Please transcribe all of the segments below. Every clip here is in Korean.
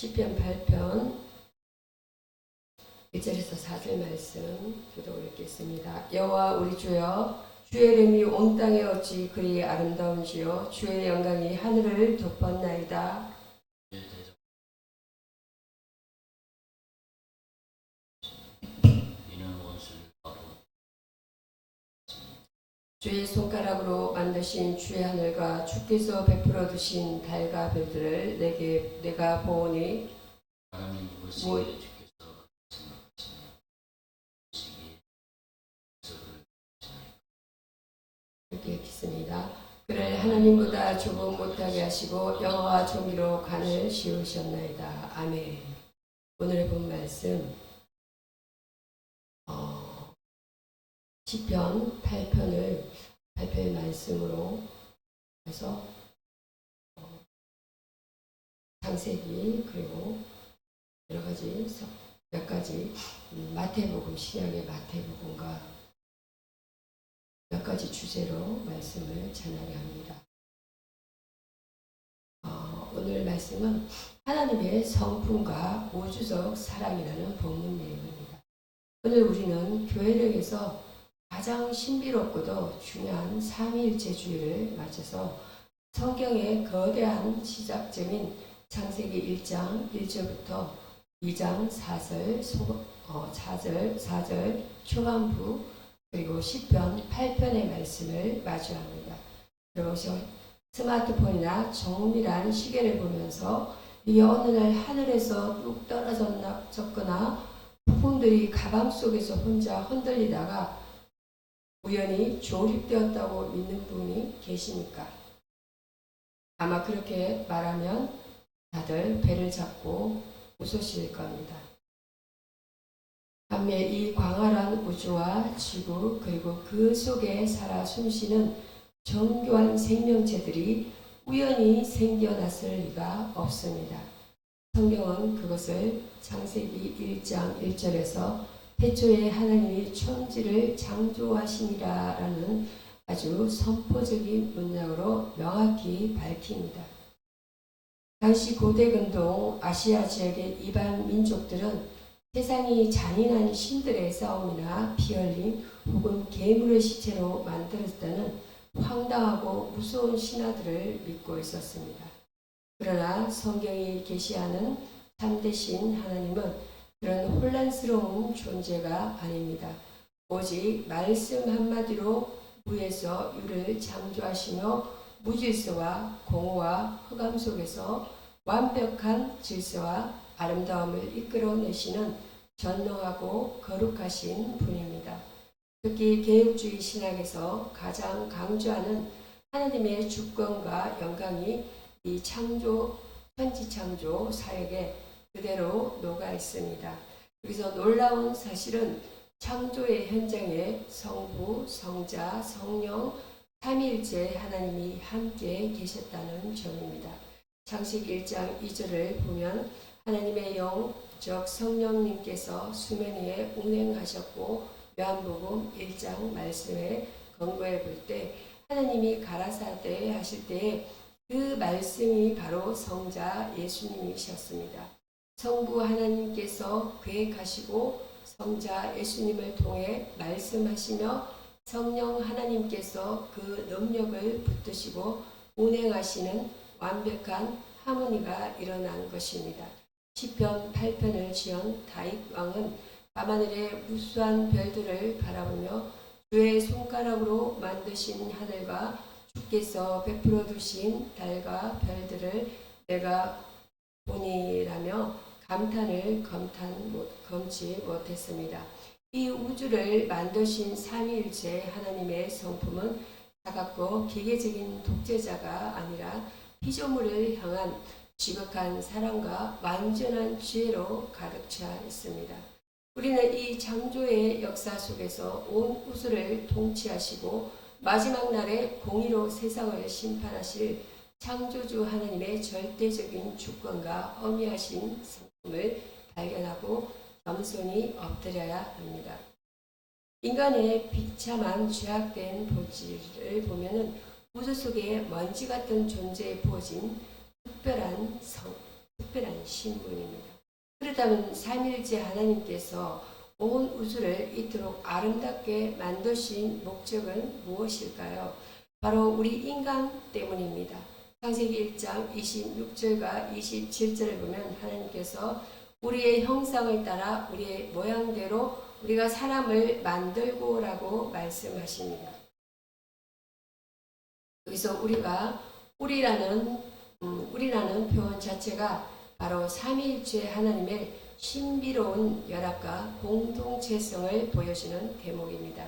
시편 8편 1절에서 4절 말씀 기도 올리겠습니다. 여호와 우리 주여, 주의 이름이 온 땅에 어찌 그리 아름다운지요. 주의 영광이 하늘을 덮었나이다. 주의 손가락으로 만드신 주의 하늘과 주께서 베풀어 두신 달과 별들을 내가 보오니 하나님 무엇이 주께서 이렇게 읽습니다. 그를 하나님보다 조금 못하게 하시고 영화와 정의로 간을 씌우셨나이다. 아멘. 오늘의 본 말씀 시편 8편의 말씀으로 해서 창세기 그리고 여러 가지 몇 가지 마태복음 신약의 마태복음과 몇 가지 주제로 말씀을 전하려 합니다. 오늘 말씀은 하나님의 성품과 우주적 사랑이라는 본문 내용입니다. 오늘 우리는 교회력에서 가장 신비롭고도 중요한 삼위일체주의를 맞춰서 성경의 거대한 시작점인 창세기 1장 1절부터 2장 4절 초반부 그리고 시편 8편의 말씀을 마주합니다. 그리고 스마트폰이나 정밀한 시계를 보면서 이게 어느 날 하늘에서 뚝 떨어졌거나 폭풍들이 가방 속에서 혼자 흔들리다가 우연히 조립되었다고 믿는 분이 계시니까 아마 그렇게 말하면 다들 배를 잡고 웃으실 겁니다. 반면 이 광활한 우주와 지구 그리고 그 속에 살아 숨쉬는 정교한 생명체들이 우연히 생겨났을 리가 없습니다. 성경은 그것을 창세기 1장 1절에서 태초에 하나님이 천지를 창조하시니라라는 아주 선포적인 문장으로 명확히 밝힙니다. 당시 고대 근동 아시아 지역의 이방 민족들은 세상이 잔인한 신들의 싸움이나 피 흘림 혹은 괴물의 시체로 만들어졌다는 황당하고 무서운 신화들을 믿고 있었습니다. 그러나 성경이 계시하는 참되신 하나님은 그런 혼란스러운 존재가 아닙니다. 오직 말씀 한마디로 무에서 유를 창조하시며 무질서와 공허와 흑암 속에서 완벽한 질서와 아름다움을 이끌어내시는 전능하고 거룩하신 분입니다. 특히 개혁주의 신학에서 가장 강조하는 하나님의 주권과 영광이 이 천지창조 사역에 그대로 녹아 있습니다. 여기서 놀라운 사실은 창조의 현장에 성부, 성자, 성령, 삼위일체 하나님이 함께 계셨다는 점입니다. 창세기 1장 2절을 보면 하나님의 영, 즉 성령님께서 수면 위에 운행하셨고 요한복음 1장 말씀에 근거해 볼 때 하나님이 가라사대 하실 때에 그 말씀이 바로 성자 예수님이셨습니다. 성부 하나님께서 계획하시고 성자 예수님을 통해 말씀하시며 성령 하나님께서 그 능력을 붙드시고 운행하시는 완벽한 하모니가 일어난 것입니다. 시편 8편을 지은 다윗 왕은 밤하늘의 무수한 별들을 바라보며 주의 손가락으로 만드신 하늘과 주께서 베풀어 두신 달과 별들을 내가 보니라며 감탄을 금치 못했습니다. 이 우주를 만드신 삼위일체 하나님의 성품은 차갑고 기계적인 독재자가 아니라 피조물을 향한 지극한 사랑과 완전한 지혜로 가득 차 있습니다. 우리는 이 창조의 역사 속에서 온 우주를 통치하시고 마지막 날에 공의로 세상을 심판하실 창조주 하나님의 절대적인 주권과 어미하신 성품을 발견하고 겸손히 엎드려야 합니다. 인간의 비참한 죄악된 본질을 보면은 우주 속에 먼지 같은 존재에 부어진 특별한 특별한 신분입니다. 그렇다면 삼일째 하나님께서 온 우주를 이토록 아름답게 만드신 목적은 무엇일까요? 바로 우리 인간 때문입니다. 창세기 1장 26절과 27절을 보면 하나님께서 우리의 형상을 따라 우리의 모양대로 우리가 사람을 만들고라고 말씀하십니다. 여기서 우리라는 표현 자체가 바로 삼위일체 하나님의 신비로운 연합과 공동체성을 보여주는 대목입니다.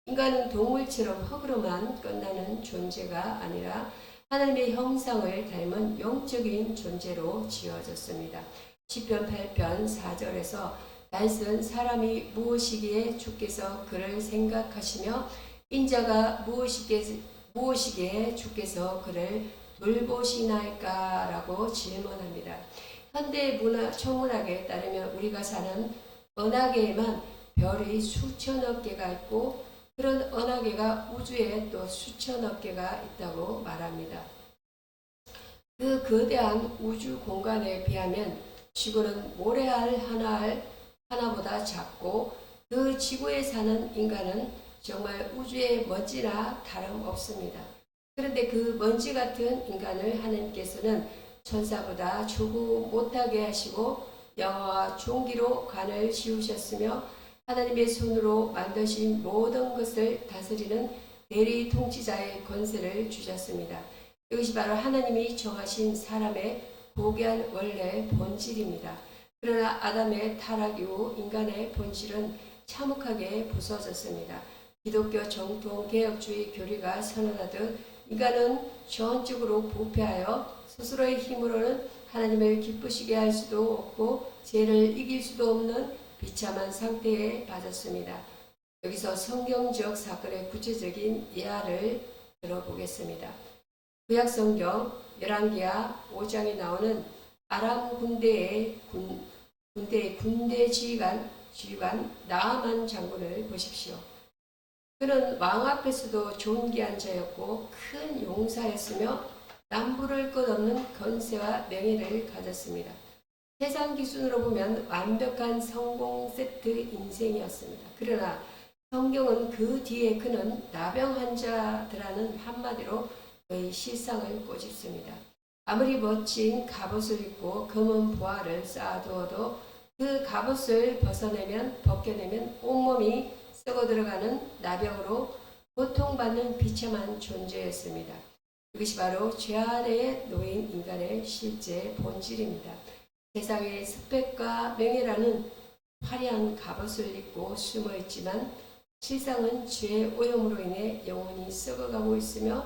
인간은 동물처럼 흙으로만 끝나는 존재가 아니라 하나님의 형상을 닮은 영적인 존재로 지어졌습니다. 시편 8편 4절에서 단순 사람이 무엇이기에 주께서 그를 생각하시며 인자가 무엇이기에 주께서 그를 돌보시나이까라고 질문합니다. 현대 천문학에 따르면 우리가 사는 은하계에만 별이 수천억 개가 있고 그런 은하계가 우주에 또 수천억 개가 있다고 말합니다. 그 거대한 우주 공간에 비하면 지구는 모래알 하나보다 작고 그 지구에 사는 인간은 정말 우주의 먼지나 다름없습니다. 그런데 그 먼지 같은 인간을 하나님께서는 천사보다 조구 못하게 하시고 영화와 종기로 관을 씌우셨으며 하나님의 손으로 만드신 모든 것을 다스리는 대리 통치자의 권세를 주셨습니다. 이것이 바로 하나님이 정하신 사람의 고귀한 원래 본질입니다. 그러나 아담의 타락 이후 인간의 본질은 참혹하게 부서졌습니다. 기독교 정통 개혁주의 교리가 선언하듯 인간은 전적으로 부패하여 스스로의 힘으로는 하나님을 기쁘시게 할 수도 없고 죄를 이길 수도 없는 비참한 상태에 빠졌습니다. 여기서 성경적 사건의 구체적인 예화를 들어보겠습니다. 구약성경 열왕기하 5장에 나오는 아람 군대의 군대 지휘관 나아만 장군을 보십시오. 그는 왕 앞에서도 존귀한 자였고 큰 용사였으며 남부를 끝없는 건세와 명예를 가졌습니다. 세상 기준으로 보면 완벽한 성공 세트 인생이었습니다. 그러나 성경은 그 뒤에 그는 나병 환자들하는 한마디로 그의 실상을 꼬집습니다. 아무리 멋진 갑옷을 입고 검은 보화를 쌓아두어도 그 갑옷을 벗겨내면 온몸이 썩어 들어가는 나병으로 고통받는 비참한 존재였습니다. 이것이 바로 죄 아래에 놓인 인간의 실제 본질입니다. 세상의 스펙과 명예라는 화려한 갑옷을 입고 숨어 있지만 실상은 죄의 오염으로 인해 영혼이 썩어가고 있으며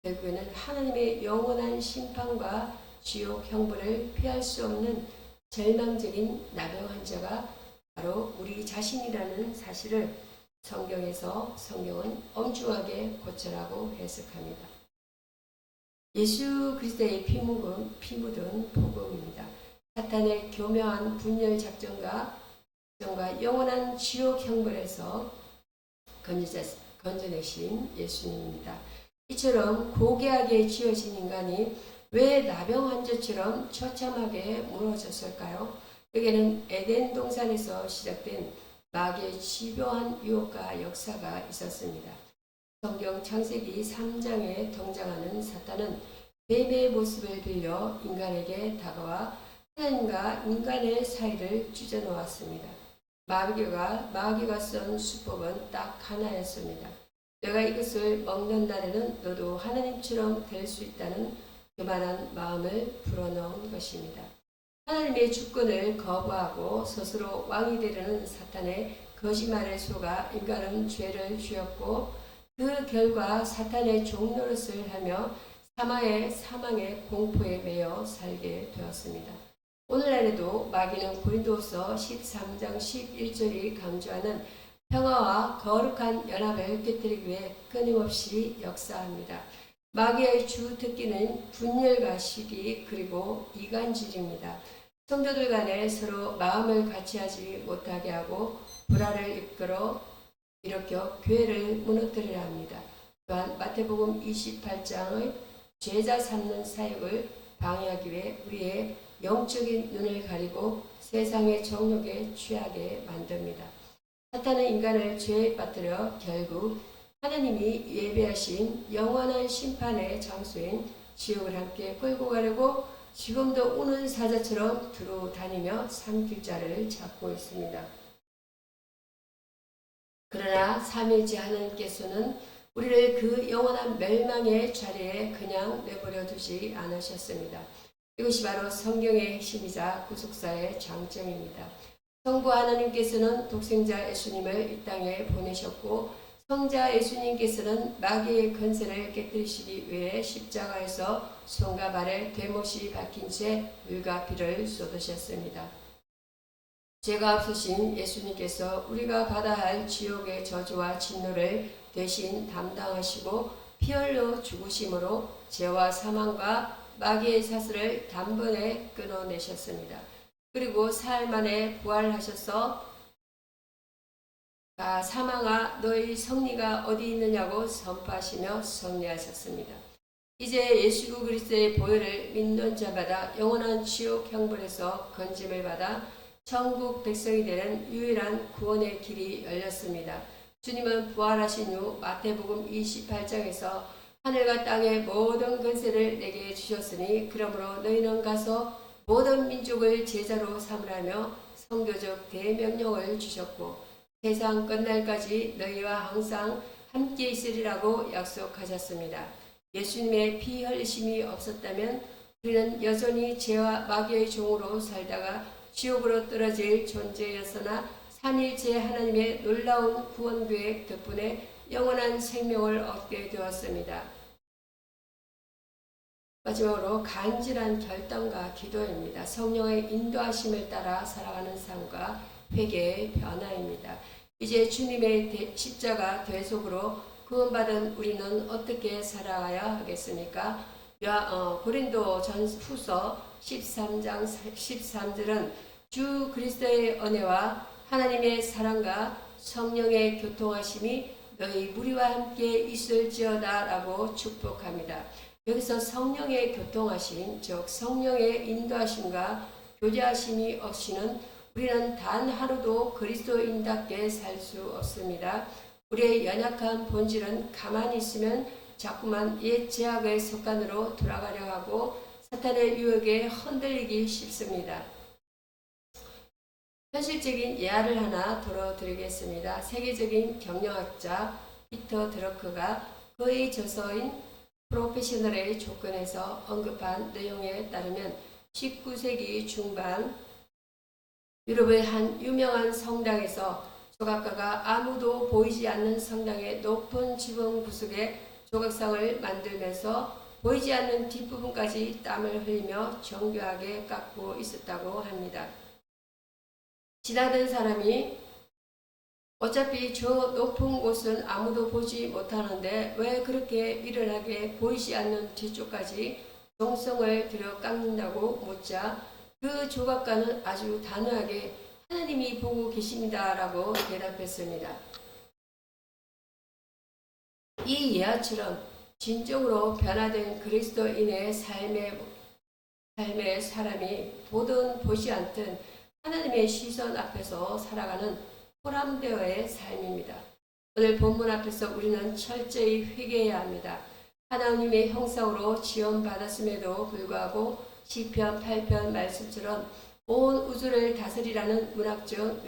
결국에는 하나님의 영원한 심판과 지옥 형벌을 피할 수 없는 절망적인 나병 환자가 바로 우리 자신이라는 사실을 성경은 엄중하게 고쳐라고 해석합니다. 예수 그리스도의 피 묻은 복음입니다. 사탄의 교묘한 분열 작전과 영원한 지옥 형벌에서 건져내신 예수님입니다. 이처럼 고귀하게 지어진 인간이 왜 나병 환자처럼 처참하게 무너졌을까요? 여기에는 에덴 동산에서 시작된 마귀의 집요한 유혹과 역사가 있었습니다. 성경 창세기 3장에 등장하는 사탄은 뱀의 모습을 빌려 인간에게 다가와 하나님과 인간의 사이를 찢어놓았습니다. 마귀가 쓴 수법은 딱 하나였습니다. 내가 이것을 먹는 날에는 너도 하나님처럼 될 수 있다는 교만한 마음을 불어넣은 것입니다. 하나님의 주권을 거부하고 스스로 왕이 되려는 사탄의 거짓말에 속아 인간은 죄를 지었고 그 결과 사탄의 종노릇을 하며 사망의 공포에 매여 살게 되었습니다. 오늘날에도 마귀는 고린도서 13장 11절이 강조하는 평화와 거룩한 연합을 깨뜨리기 위해 끊임없이 역사합니다. 마귀의 주 특기는 분열과 시기 그리고 이간질입니다. 성도들 간에 서로 마음을 같이하지 못하게 하고 불화를 일으켜 교회를 무너뜨리려 합니다. 또한 마태복음 28장의 제자 삼는 사역을 방해하기 위해 우리의 영적인 눈을 가리고 세상의 정욕에 취하게 만듭니다. 사탄은 인간을 죄에 빠뜨려 결국 하나님이 예배하신 영원한 심판의 장소인 지옥을 함께 끌고 가려고 지금도 우는 사자처럼 두루 다니며 산길자를 찾고 있습니다. 그러나 삼위일체 하나님께서는 우리를 그 영원한 멸망의 자리에 그냥 내버려 두지 않으셨습니다. 이것이 바로 성경의 핵심이자 구속사의 장점입니다. 성부 하나님께서는 독생자 예수님을 이 땅에 보내셨고 성자 예수님께서는 마귀의 권세를 깨뜨리시기 위해 십자가에서 손과 발에 되못이 박힌 채 물과 피를 쏟으셨습니다. 죄가 없으신 예수님께서 우리가 받아야 할 지옥의 저주와 진노를 대신 담당하시고 피 흘려 죽으심으로 죄와 사망과 마귀의 사슬을 단번에 끊어내셨습니다. 그리고 사흘 만에 부활하셔서 사망아 너희 성리가 어디 있느냐고 선포하시며 승리하셨습니다. 이제 예수 그리스도의 보혈을 믿는 자마다 영원한 지옥 형벌에서 건짐을 받아 천국 백성이 되는 유일한 구원의 길이 열렸습니다. 주님은 부활하신 후 마태복음 28장에서 하늘과 땅의 모든 권세를 내게 주셨으니 그러므로 너희는 가서 모든 민족을 제자로 삼으라며 선교적 대명령을 주셨고 세상 끝날까지 너희와 항상 함께 있으리라고 약속하셨습니다. 예수님의 피 흘리심이 없었다면 우리는 여전히 죄와 마귀의 종으로 살다가 지옥으로 떨어질 존재였으나 삼위일체 하나님의 놀라운 구원 계획 덕분에 영원한 생명을 얻게 되었습니다. 마지막으로 간절한 결단과 기도입니다. 성령의 인도하심을 따라 살아가는 삶과 회개의 변화입니다. 이제 주님의 십자가 대속으로 구원받은 우리는 어떻게 살아가야 하겠습니까? 고린도 전후서 13장 13절은 주 그리스도의 은혜와 하나님의 사랑과 성령의 교통하심이 너희 무리와 함께 있을지어다 라고 축복합니다. 여기서 성령의 교통하심, 즉 성령의 인도하심과 교제하심이 없이는 우리는 단 하루도 그리스도인답게 살 수 없습니다. 우리의 연약한 본질은 가만히 있으면 자꾸만 옛 죄악의 습관으로 돌아가려 하고 사탄의 유혹에 흔들리기 쉽습니다. 현실적인 예화를 하나 들어드리겠습니다. 세계적인 경영학자 피터 드러크가 그의 저서인 프로페셔널의 조건에서 언급한 내용에 따르면 19세기 중반 유럽의 한 유명한 성당에서 조각가가 아무도 보이지 않는 성당의 높은 지붕 구석에 조각상을 만들면서 보이지 않는 뒷부분까지 땀을 흘리며 정교하게 깎고 있었다고 합니다. 지나던 사람이 어차피 저 높은 곳은 아무도 보지 못하는데 왜 그렇게 미련하게 보이지 않는 뒤쪽까지 정성을 들여 깎는다고 묻자 그 조각가는 아주 단호하게 하나님이 보고 계십니다 라고 대답했습니다. 이 예화처럼 진정으로 변화된 그리스도인의 삶의 사람이 보든 보지 않든 하나님의 시선 앞에서 살아가는 포람되어의 삶입니다. 오늘 본문 앞에서 우리는 철저히 회개해야 합니다. 하나님의 형상으로 지원받았음에도 불구하고 시편 8편 말씀처럼 온 우주를 다스리라는 문학적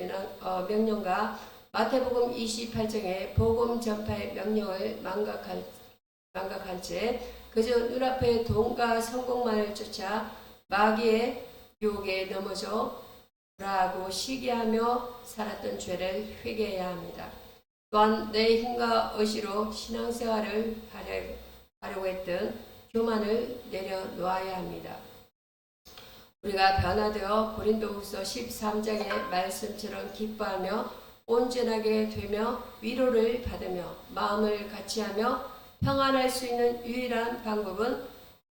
명령과 마태복음 28장의 복음 전파의 명령을 망각한 채 그저 눈앞의 돈과 성공만을 쫓아 마귀의 유혹에 넘어져 불화하고 시기하며 살았던 죄를 회개해야 합니다. 또한 내 힘과 의지로 신앙생활을 하려고 했던 교만을 내려놓아야 합니다. 우리가 변화되어 고린도후서 13장의 말씀처럼 기뻐하며 온전하게 되며 위로를 받으며 마음을 같이하며 평안할 수 있는 유일한 방법은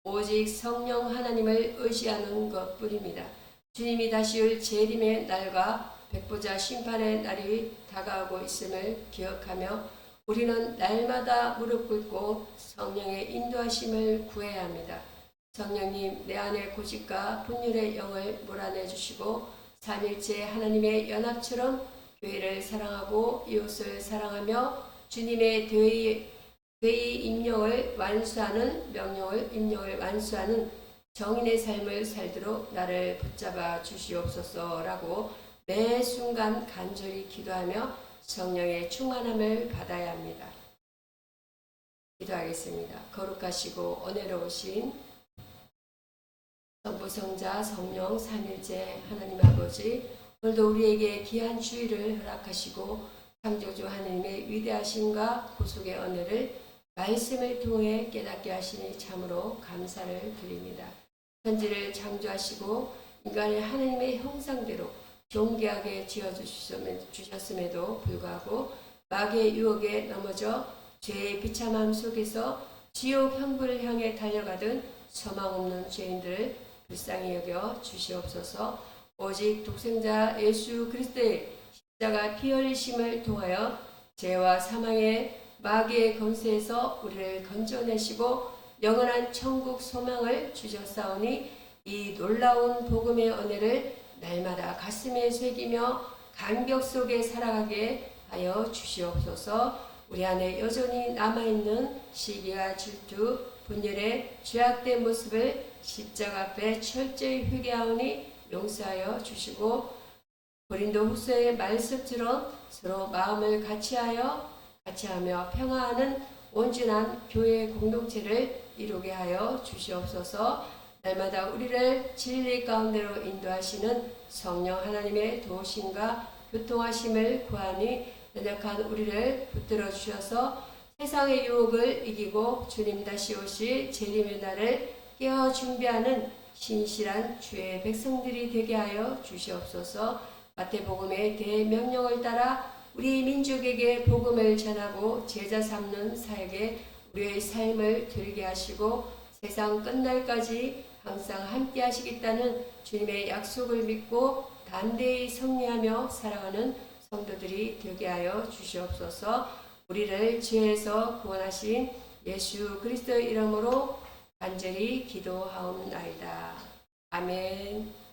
오직 성령 하나님을 의지하는 것뿐입니다. 주님이 다시 올 재림의 날과 백보자 심판의 날이 다가오고 있음을 기억하며 우리는 날마다 무릎 꿇고 성령의 인도하심을 구해야 합니다. 성령님 내 안에 고집과 분율의 영을 몰아내 주시고 삼일째 하나님의 연합처럼 교회를 사랑하고 이웃을 사랑하며 주님의 되의 임령을 완수하는 임령을 완수하는 정인의 삶을 살도록 나를 붙잡아 주시옵소서라고 매 순간 간절히 기도하며 성령의 충만함을 받아야 합니다. 기도하겠습니다. 거룩하시고 은혜로우신 성부성자 성령 삼일째 하나님 아버지, 오늘도 우리에게 귀한 주의를 허락하시고 창조주 하나님의 위대하심과 구속의 은혜를 말씀을 통해 깨닫게 하시니 참으로 감사를 드립니다. 천지를 창조하시고 인간을 하나님의 형상대로 존귀하게 지어주셨음에도 불구하고 마귀의 유혹에 넘어져 죄의 비참함 속에서 지옥 형벌을 향해 달려가던 소망 없는 죄인들을 불쌍히 여겨 주시옵소서. 오직 독생자 예수 그리스도의 십자가 피 흘리심을 통하여 죄와 사망의 마귀의 권세에서 우리를 건져내시고 영원한 천국 소망을 주셨사오니 이 놀라운 복음의 은혜를 날마다 가슴에 새기며 감격 속에 살아가게 하여 주시옵소서. 우리 안에 여전히 남아있는 시기와 질투, 분열의 죄악된 모습을 십자가 앞에 철저히 회개하오니 용서하여 주시고 고린도 후서의 말씀처럼 서로 마음을 같이하며 평화하는 온전한 교회 공동체를 이루게 하여 주시옵소서. 날마다 우리를 진리 가운데로 인도하시는 성령 하나님의 도우심과 교통하심을 구하니 연약한 우리를 붙들어 주셔서 세상의 유혹을 이기고 주님 다시 오실 재림의 날을 깨어 준비하는 신실한 주의 백성들이 되게 하여 주시옵소서. 마태복음의 대명령을 따라 우리 민족에게 복음을 전하고 제자 삼는 사역에 우리의 삶을 들게 하시고 세상 끝날까지 항상 함께 하시겠다는 주님의 약속을 믿고 담대히 승리하며 살아가는 성도들이 되게 하여 주시옵소서. 우리를 죄에서 구원하신 예수 그리스도의 이름으로 간절히 기도하옵나이다. 아멘.